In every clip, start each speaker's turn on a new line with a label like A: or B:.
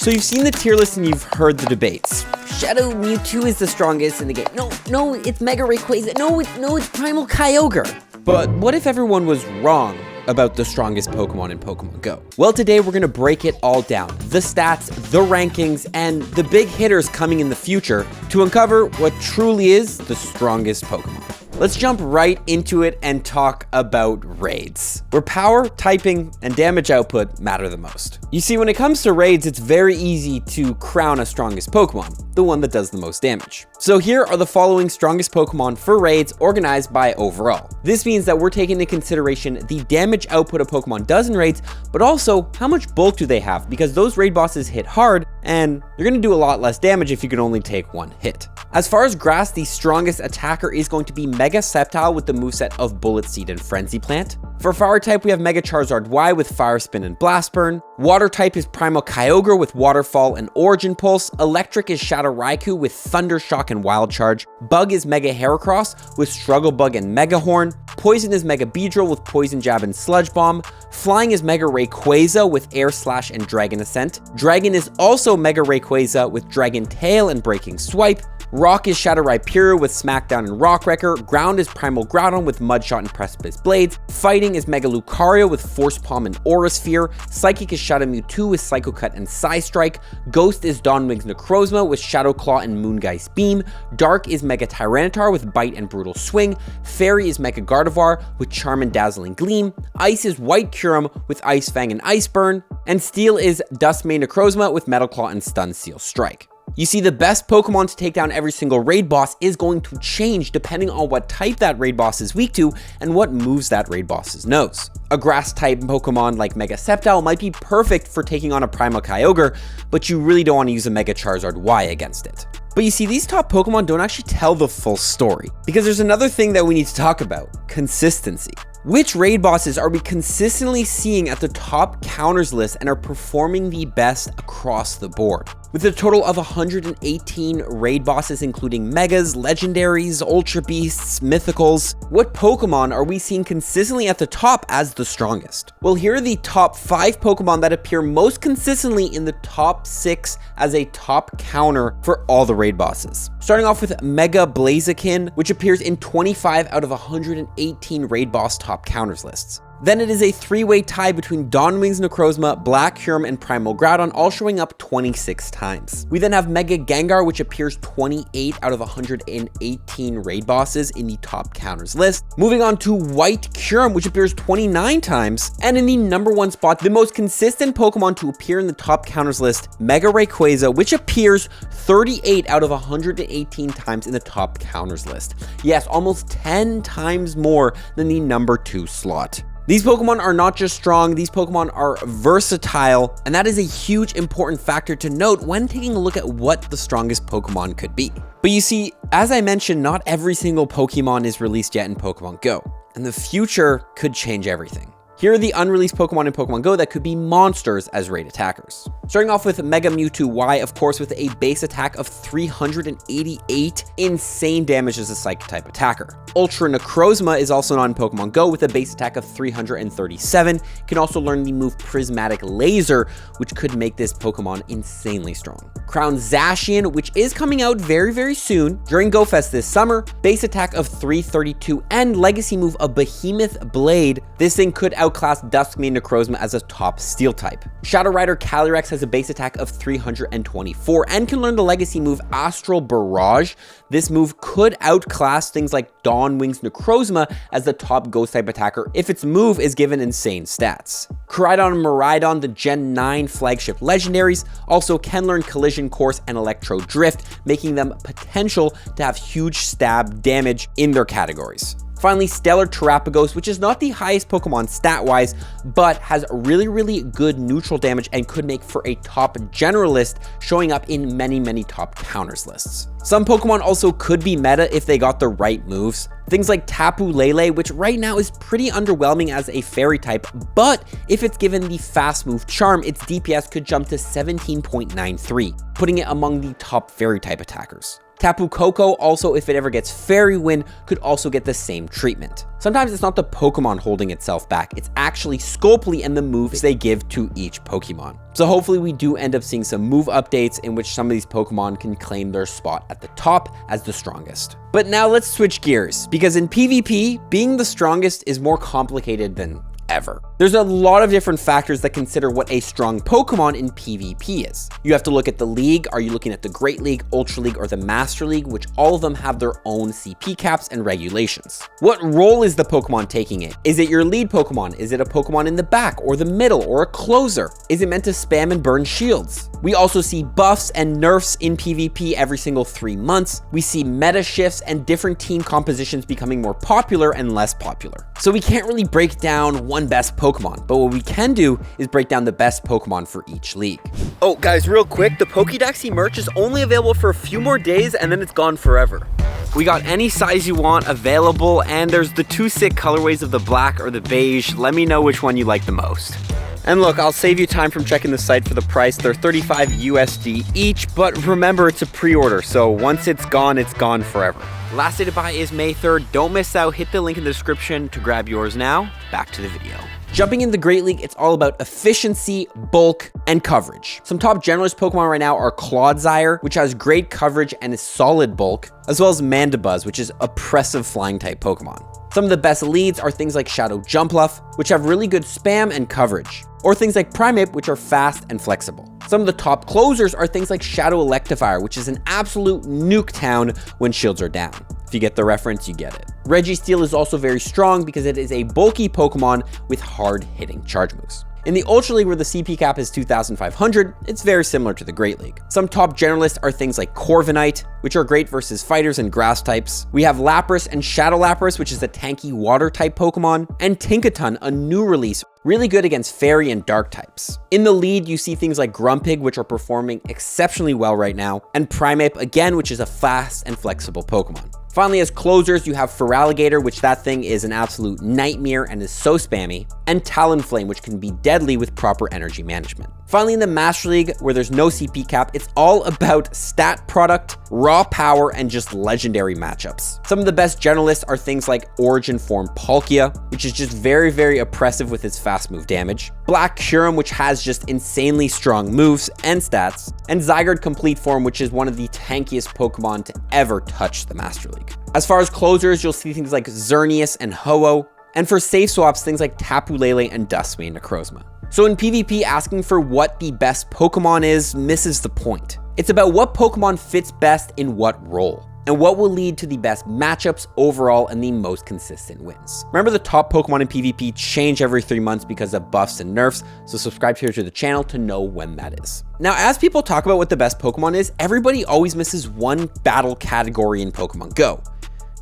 A: So you've seen the tier list and you've heard the debates.
B: Shadow Mewtwo is the strongest in the game. No, it's Mega Rayquaza. No, it's Primal Kyogre.
A: But what if everyone was wrong about the strongest Pokemon in Pokemon Go? Well, today we're gonna break it all down. The stats, the rankings, and the big hitters coming in the future to uncover what truly is the strongest Pokemon. Let's jump right into it and talk about raids, where power, typing, and damage output matter the most. You see, when it comes to raids, it's very easy to crown a strongest Pokemon, the one that does the most damage. So here are the following strongest Pokemon for raids organized by overall. This means that we're taking into consideration the damage output a Pokemon does in raids, but also how much bulk do they have, because those raid bosses hit hard and you're gonna do a lot less damage if you can only take one hit. As far as grass, the strongest attacker is going to be Mega Sceptile with the moveset of Bullet Seed and Frenzy Plant. For fire type, we have Mega Charizard Y with Fire Spin and Blast Burn. Water type is Primal Kyogre with Waterfall and Origin Pulse. Electric is Shadow Raikou with Thunder Shock and Wild Charge. Bug is Mega Heracross with Struggle Bug and Mega Horn. Poison is Mega Beedrill with Poison Jab and Sludge Bomb. Flying is Mega Rayquaza with Air Slash and Dragon Ascent. Dragon is also Mega Rayquaza with Dragon Tail and Breaking Swipe. Rock is Shadow Rhyperior with Smackdown and Rock Wrecker. Ground is Primal Groudon with Mudshot and Precipice Blades. Fighting is Mega Lucario with Force Palm and Aura Sphere. Psychic is Shadow Mewtwo with Psycho Cut and Psy Strike. Ghost is Dawnwing's Necrozma with Shadow Claw and Moongeist Beam. Dark is Mega Tyranitar with Bite and Brutal Swing. Fairy is Mega Gardevoir with Charm and Dazzling Gleam. Ice is White Kyurem with Ice Fang and Ice Burn. And Steel is Duskmane Necrozma with Metal Claw and Stun Seal Strike. You see, the best Pokemon to take down every single raid boss is going to change depending on what type that raid boss is weak to and what moves that raid boss knows. A grass type Pokemon like Mega Sceptile might be perfect for taking on a Primal Kyogre, but you really don't want to use a Mega Charizard Y against it. But you see, these top Pokemon don't actually tell the full story, because there's another thing that we need to talk about: consistency. Which raid bosses are we consistently seeing at the top counters list and are performing the best across the board? With a total of 118 raid bosses, including Megas, Legendaries, Ultra Beasts, Mythicals, what Pokemon are we seeing consistently at the top as the strongest? Well, here are the top 5 Pokemon that appear most consistently in the top 6 as a top counter for all the raid bosses. Starting off with Mega Blaziken, which appears in 25 out of 118 raid boss top counters lists. Then it is a 3-way tie between Dawnwing's Necrozma, Black Kyurem, and Primal Groudon, all showing up 26 times. We then have Mega Gengar, which appears 28 out of 118 raid bosses in the top counters list. Moving on to White Kyurem, which appears 29 times. And in the number 1 spot, the most consistent Pokemon to appear in the top counters list, Mega Rayquaza, which appears 38 out of 118 times in the top counters list. Yes, almost 10 times more than the number 2 slot. These Pokemon are not just strong, these Pokemon are versatile, and that is a huge important factor to note when taking a look at what the strongest Pokemon could be. But you see, as I mentioned, not every single Pokemon is released yet in Pokemon Go, and the future could change everything. Here are the unreleased Pokemon in Pokemon Go that could be monsters as raid attackers. Starting off with Mega Mewtwo Y, of course, with a base attack of 388, insane damage as a Psychic-type attacker. Ultra Necrozma is also not in Pokemon Go with a base attack of 337. You can also learn the move Prismatic Laser, which could make this Pokemon insanely strong. Crown Zacian, which is coming out very, very soon during GoFest this summer, base attack of 332, and legacy move of Behemoth Blade. This thing could outclass Duskmane Necrozma as a top steel type. Shadow Rider Calyrex has a base attack of 324 and can learn the legacy move Astral Barrage. This move could outclass things like Dawnwing's Necrozma as the top ghost type attacker if its move is given insane stats. Koraidon and Miraidon, the Gen 9 flagship legendaries, also can learn Collision Course and Electro Drift, making them potential to have huge stab damage in their categories. Finally, Stellar Terapagos, which is not the highest Pokemon stat-wise, but has really, really good neutral damage and could make for a top generalist, showing up in many, many top counters lists. Some Pokemon also could be meta if they got the right moves. Things like Tapu Lele, which right now is pretty underwhelming as a fairy type, but if it's given the fast move Charm, its DPS could jump to 17.93, putting it among the top fairy type attackers. Tapu Koko also, if it ever gets Fairy Wind, could also get the same treatment. Sometimes it's not the Pokemon holding itself back, it's actually Scolply and the moves they give to each Pokemon. So hopefully we do end up seeing some move updates in which some of these Pokemon can claim their spot at the top as the strongest. But now let's switch gears, because in PvP, being the strongest is more complicated than ever. There's a lot of different factors that consider what a strong Pokemon in PvP is. You have to look at the league. Are you looking at the Great League, Ultra League, or the Master League, which all of them have their own CP caps and regulations? What role is the Pokemon taking it? Is it your lead Pokemon? Is it a Pokemon in the back or the middle or a closer? Is it meant to spam and burn shields? We also see buffs and nerfs in PvP every single 3 months. We see meta shifts and different team compositions becoming more popular and less popular. So we can't really break down one best Pokemon, but what we can do is break down the best Pokemon for each league. Oh, guys, real quick, the POKEDAXI merch is only available for a few more days and then it's gone forever. We got any size you want available, and there's the 2 sick colorways of the black or the beige. Let me know which one you like the most. And look, I'll save you time from checking the site for the price. They're 35 USD each, but remember, it's a pre-order, so once it's gone forever. Last day to buy is May 3rd. Don't miss out. Hit the link in the description to grab yours now. Back to the video. Jumping in the Great League, it's all about efficiency, bulk, and coverage. Some top generalist Pokemon right now are Clodsire, which has great coverage and is solid bulk, as well as Mandibuzz, which is oppressive flying type Pokemon. Some of the best leads are things like Shadow Jumpluff, which have really good spam and coverage, or things like Primeape, which are fast and flexible. Some of the top closers are things like Shadow Electivire, which is an absolute nuke town when shields are down. If you get the reference, you get it. Registeel is also very strong because it is a bulky Pokemon with hard-hitting charge moves. In the Ultra League, where the CP cap is 2,500, it's very similar to the Great League. Some top generalists are things like Corviknight, which are great versus fighters and grass types. We have Lapras and Shadow Lapras, which is a tanky water type Pokemon, and Tinkaton, a new release, really good against fairy and dark types. In the lead, you see things like Grumpig, which are performing exceptionally well right now, and Primeape, again, which is a fast and flexible Pokemon. Finally, as closers, you have Feraligatr, which that thing is an absolute nightmare and is so spammy, and Talonflame, which can be deadly with proper energy management. Finally, in the Master League, where there's no CP cap, it's all about stat product, raw power, and just legendary matchups. Some of the best generalists are things like Origin Form Palkia, which is just very, very oppressive with its fast move damage, Black Kyurem, which has just insanely strong moves and stats, and Zygarde Complete Form, which is one of the tankiest Pokemon to ever touch the Master League. As far as closers, you'll see things like Xerneas and Ho-Oh, and for safe swaps, things like Tapu Lele and Duskmane Necrozma. So in PvP, asking for what the best Pokemon is misses the point. It's about what Pokemon fits best in what role, and what will lead to the best matchups overall and the most consistent wins. Remember, the top Pokemon in PvP change every 3 months because of buffs and nerfs, so subscribe here to the channel to know when that is. Now, as people talk about what the best Pokemon is, everybody always misses one battle category in Pokemon Go: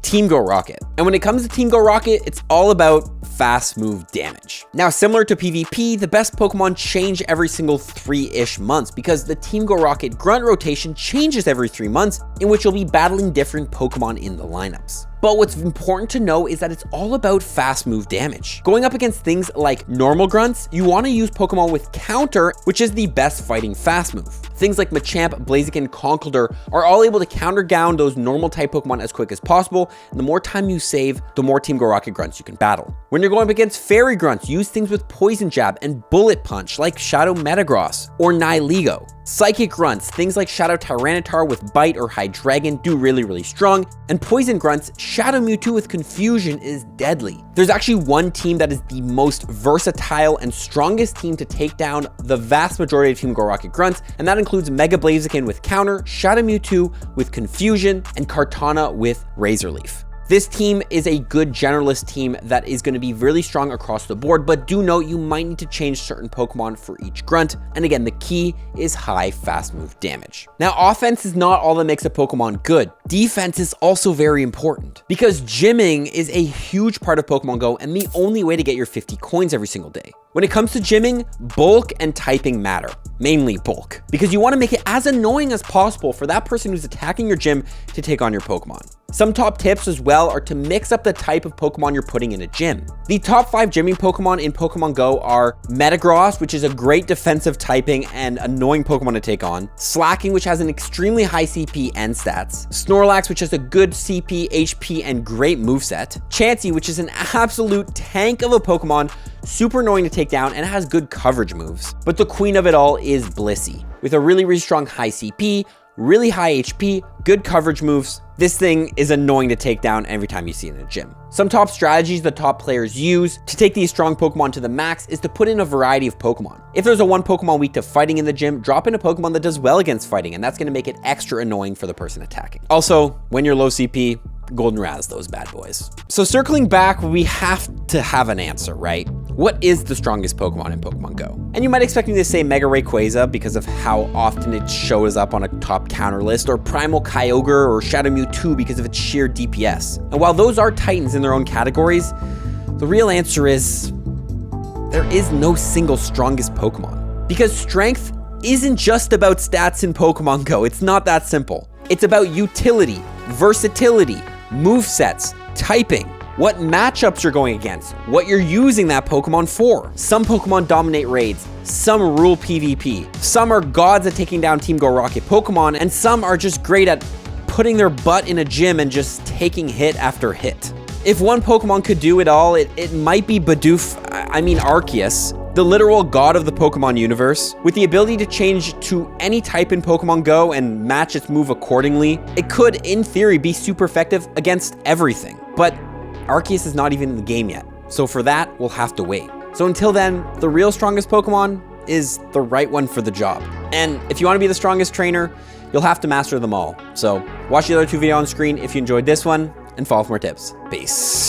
A: Team Go Rocket. And when it comes to Team Go Rocket, it's all about fast move damage. Now, similar to PvP, the best Pokemon change every single 3-ish months because the Team Go Rocket grunt rotation changes every 3 months, in which you'll be battling different Pokemon in the lineups. But what's important to know is that it's all about fast move damage. Going up against things like normal grunts, you want to use Pokemon with counter, which is the best fighting fast move. Things like Machamp, Blaziken, Conkeldurr are all able to counter down those normal type Pokemon as quick as possible, and the more time you save, the more Team Go Rocket grunts you can battle. When you're going up against fairy grunts, use things with Poison Jab and Bullet Punch like Shadow Metagross or Nihilego. Psychic grunts, things like Shadow Tyranitar with Bite or Hydreigon do really strong, and poison grunts, Shadow Mewtwo with Confusion is deadly. There's actually one team that is the most versatile and strongest team to take down the vast majority of Team Go Rocket grunts, and that includes Mega Blaziken with Counter, Shadow Mewtwo with Confusion, and Kartana with Razor Leaf. This team is a good generalist team that is going to be really strong across the board, but do note you might need to change certain Pokemon for each grunt. And again, the key is high fast move damage. Now, offense is not all that makes a Pokemon good. Defense is also very important because gymming is a huge part of Pokemon Go and the only way to get your 50 coins every single day. When it comes to gymming, bulk and typing matter. mainly bulk, because you want to make it as annoying as possible for that person who's attacking your gym to take on your Pokemon. Some top tips as well are to mix up the type of Pokemon you're putting in a gym. The top 5 gymming Pokemon in Pokemon Go are Metagross, which is a great defensive typing and annoying Pokemon to take on, Slacking, which has an extremely high CP and stats, Snorlax, which has a good CP, HP, and great moveset, Chansey, which is an absolute tank of a Pokemon, super annoying to take down, and has good coverage moves. But the queen of it all is Blissey, with a really strong high CP, really high HP, good coverage moves. This thing is annoying to take down every time you see it in a gym. Some top strategies the top players use to take these strong Pokemon to the max is to put in a variety of Pokemon. If there's a one Pokemon weak to fighting in the gym, drop in a Pokemon that does well against fighting, and that's going to make it extra annoying for the person attacking. Also, when you're low CP, Golden Raz those bad boys. So circling back, we have to have an answer, right? What is the strongest Pokemon in Pokemon Go? And you might expect me to say Mega Rayquaza because of how often it shows up on a top counter list, or Primal Kyogre or Shadow Mewtwo because of its sheer DPS. And while those are titans in their own categories, the real answer is there is no single strongest Pokemon. Because strength isn't just about stats in Pokemon Go. It's not that simple. It's about utility, versatility, movesets, typing, what matchups you're going against, what you're using that Pokemon for. Some Pokemon dominate raids, some rule PvP, some are gods at taking down Team Go Rocket Pokemon, and some are just great at putting their butt in a gym and just taking hit after hit. If one Pokemon could do it all, it might be Arceus, the literal god of the Pokemon universe. With the ability to change to any type in Pokemon Go and match its move accordingly, it could, in theory, be super effective against everything. But Arceus is not even in the game yet, so for that, we'll have to wait. So until then, the real strongest Pokemon is the right one for the job. And if you want to be the strongest trainer, you'll have to master them all. So watch the other 2 videos on screen if you enjoyed this one, and follow for more tips. Peace.